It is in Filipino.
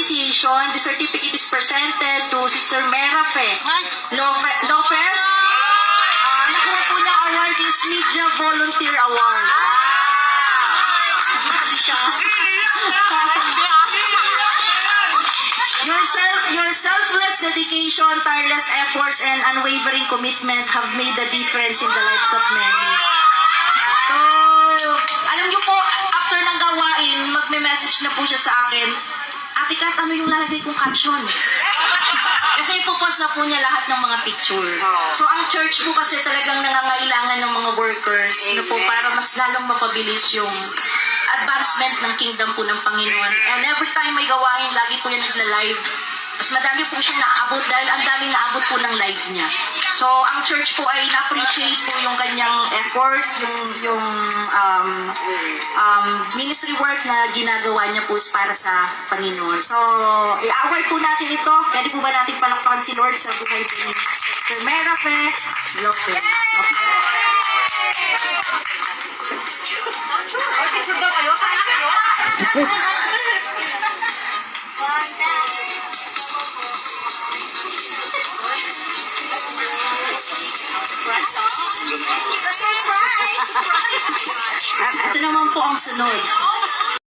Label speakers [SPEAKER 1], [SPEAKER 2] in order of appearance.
[SPEAKER 1] appreciation, the certificate is presented to Sister Mera Fe Lopez. Nakuha po na award is Media Volunteer Award. Your selfless dedication, tireless efforts, and unwavering commitment have made a difference in the lives of many. So, alam niyo po, after ng gawain, magme-message na po siya sa akin, Ate Kat, ano yung lalagay kong caption? Kasi ipopost na po niya lahat ng mga picture. So, ang church po kasi talagang nangangailangan ng mga workers po, para mas lalong mapabilis yung advancement ng kingdom po ng Panginoon. And every time may gawain, lagi po yan nagla-live. Mas madami po siyang naabot dahil ang daming naabot po ng live niya. So, ang church po ay na-appreciate po yung kanyang effort, yung ministry work na ginagawa niya po para sa Panginoon. So, i-award po natin ito. Pwede po ba natin palakpakan si Lord sa buhay po ni Sir Mera Fe Lopez? Ito naman po ang sunod.